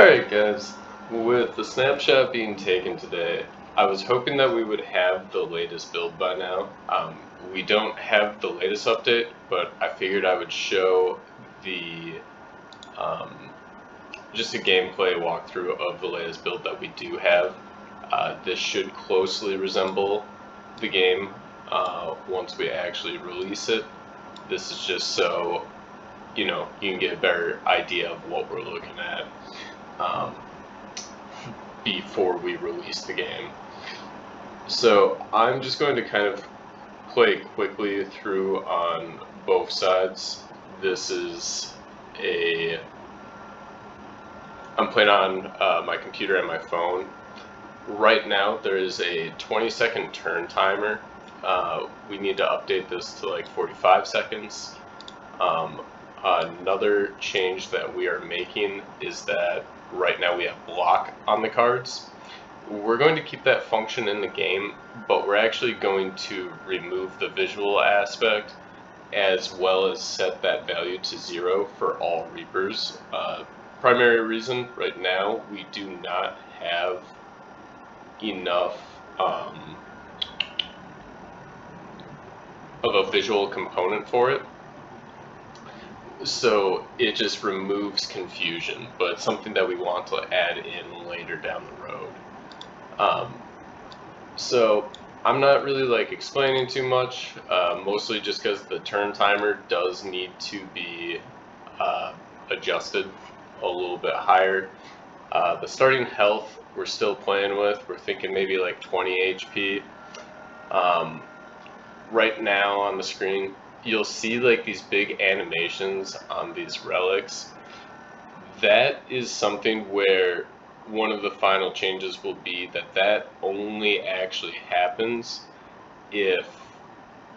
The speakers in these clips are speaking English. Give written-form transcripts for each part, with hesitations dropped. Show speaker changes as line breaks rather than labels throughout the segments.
Alright guys, with the snapshot being taken today, I was hoping that we would have the latest build by now. We don't have the latest update, but I figured I would show the just a gameplay walkthrough of the latest build that we do have. This should closely resemble the game once we actually release it. This is just so you can get a better idea of what we're looking at before we release the game. So I'm just going to kind of play quickly through on both sides. I'm playing on my computer and my phone. Right now there is a 20-second turn timer. We need to update this to like 45 seconds. Another change that we are making is that right now we have block on the cards. We're going to keep that function in the game, but we're actually going to remove the visual aspect as well as set that value to 0 for all Reapers. Primary reason, right now we do not have enough of a visual component for it. So it just removes confusion, but it's something that we want to add in later down the road. So I'm not really like explaining too much, mostly just because the turn timer does need to be adjusted a little bit higher. The starting health we're still playing with, we're thinking maybe like 20 HP. Right now on the screen you'll see like these big animations on these relics. That is something where one of the final changes will be that only actually happens if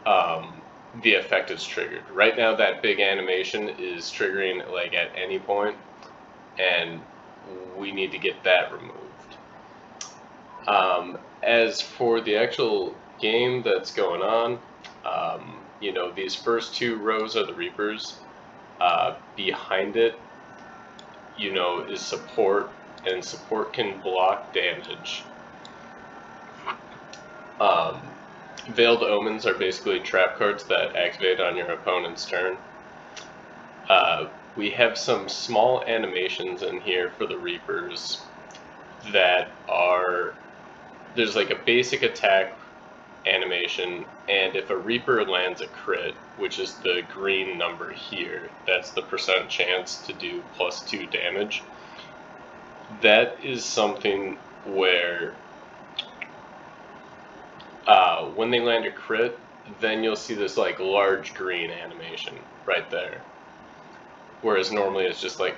the effect is triggered. Right now that big animation is triggering like at any point, and we need to get that removed. As for the actual game that's going on, these first two rows are the Reapers. Behind it, is support, and support can block damage. Veiled Omens are basically trap cards that activate on your opponent's turn. We have some small animations in here for the Reapers that there's like a basic attack animation, and if a Reaper lands a crit, which is the green number here, that's the % chance to do +2 damage. That is something where when they land a crit, then you'll see this like large green animation right there, whereas normally it's just like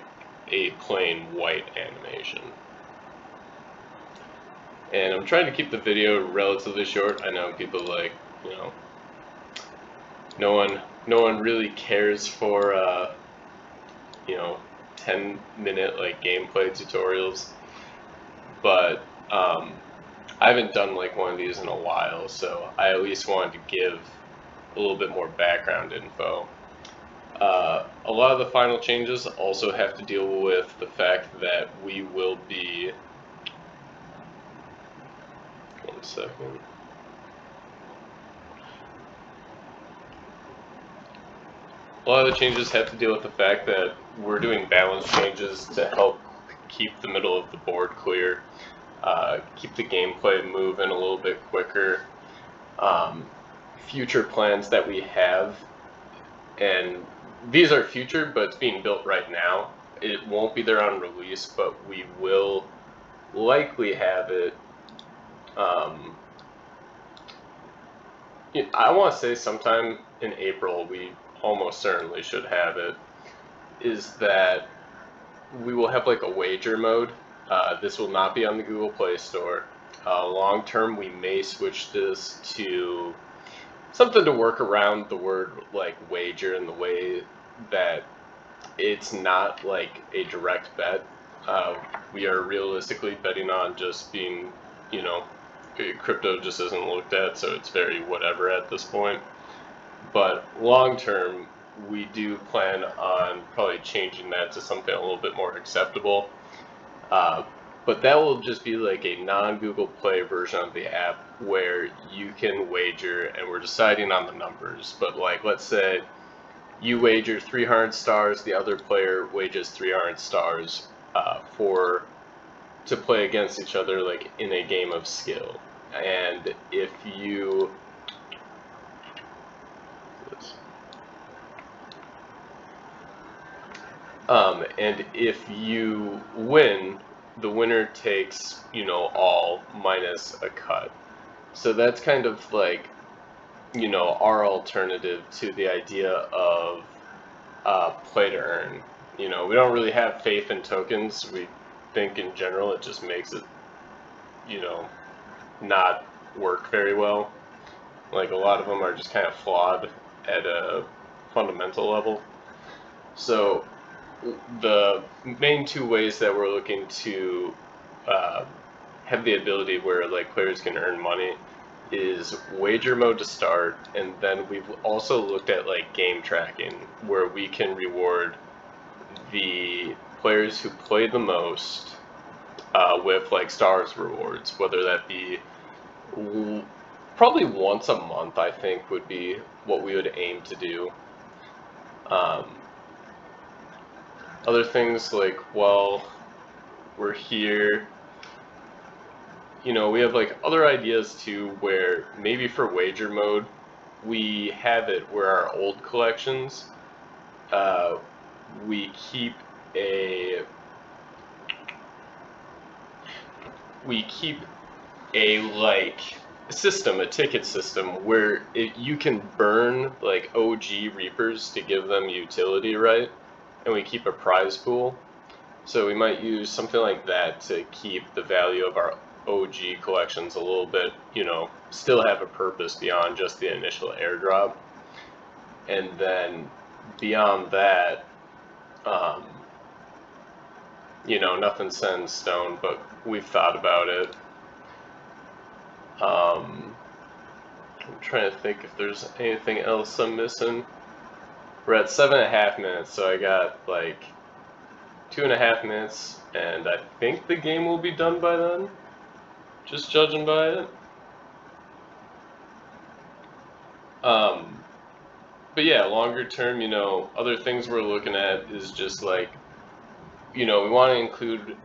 a plain white animation. And I'm trying to keep the video relatively short. I know people like, no one really cares for 10-minute like gameplay tutorials, but I haven't done like one of these in a while, so I at least wanted to give a little bit more background info. A lot of the final changes also have to deal with the fact that we will be... One second. A lot of the changes have to deal with the fact that we're doing balance changes to help keep the middle of the board clear, keep the gameplay moving a little bit quicker. Future plans that we have, and these are future, but it's being built right now. It won't be there on release, but we will likely have it. I want to say sometime in April, we almost certainly should have it, is that we will have like a wager mode. This will not be on the Google Play Store. Long term, we may switch this to something to work around the word like wager in the way that it's not like a direct bet. We are realistically betting on just being, crypto just isn't looked at, so it's very whatever at this point. But long term, we do plan on probably changing that to something a little bit more acceptable. But that will just be like a non-Google Play version of the app where you can wager, and we're deciding on the numbers. But like, let's say you wager 300 stars, the other player wagers 300 stars to play against each other, like in a game of skill. And if you win, the winner takes, all minus a cut. So that's kind of like, our alternative to the idea of play to earn. We don't really have faith in tokens. We think in general it just makes it, not work very well. Like, a lot of them are just kind of flawed at a fundamental level. So the main two ways that we're looking to have the ability where like players can earn money is wager mode to start, and then we've also looked at like game tracking, where we can reward the players who play the most with like stars rewards, whether that be probably once a month, I think would be what we would aim to do. Other things like, while we're here, we have like other ideas too, where maybe for wager mode, we have it where our old collections, we keep a like system, a ticket system, where you can burn like OG Reapers to give them utility, right? And we keep a prize pool. So we might use something like that to keep the value of our OG collections a little bit, still have a purpose beyond just the initial airdrop. And then beyond that, nothing's set in stone, but we've thought about it. I'm trying to think if there's anything else I'm missing. We're at 7.5 minutes, so I got like 2.5 minutes, and I think the game will be done by then, just judging by it. But yeah, longer term, other things we're looking at is just like, we want to include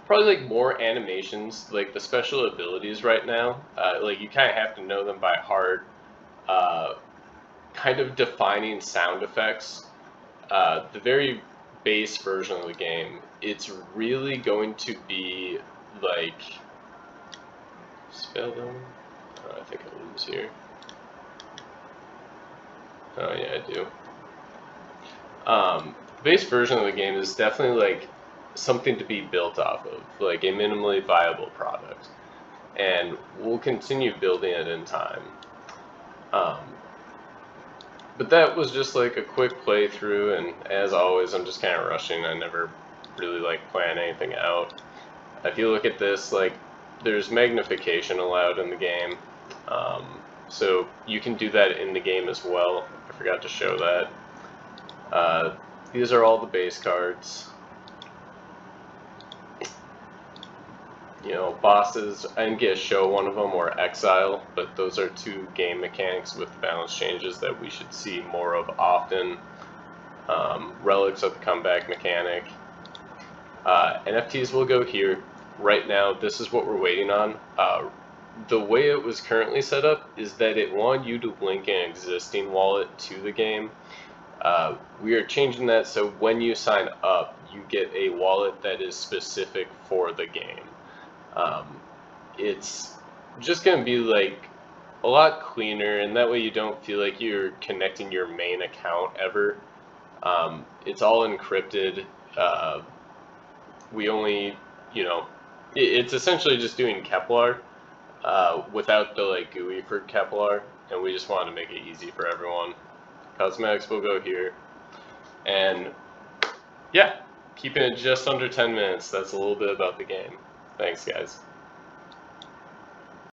probably like more animations, like the special abilities right now. Like, you kind of have to know them by heart. Kind of defining sound effects. The very base version of the game, it's really going to be like, spell them? Oh, I think I lose here. Oh yeah, I do. Base version of the game is definitely like something to be built off of, like a minimally viable product, and we'll continue building it in time. But that was just like a quick playthrough, and as always, I'm just kind of rushing. I never really like plan anything out. If you look at this, like, there's magnification allowed in the game, so you can do that in the game as well. I forgot to show that. These are all the base cards. Bosses, I didn't get to show one of them, or Exile, but those are two game mechanics with balance changes that we should see more of often. Relics of the comeback mechanic. NFTs will go here. Right now, this is what we're waiting on. The way it was currently set up is that it wanted you to link an existing wallet to the game. We are changing that so when you sign up, you get a wallet that is specific for the game. It's just going to be like a lot cleaner, and that way you don't feel like you're connecting your main account ever. It's all encrypted. We only, it's essentially just doing Kepler without the like GUI for Kepler, and we just wanted to make it easy for everyone. Cosmetics will go here, and yeah, keeping it just under 10 minutes. That's a little bit about the game. Thanks, guys.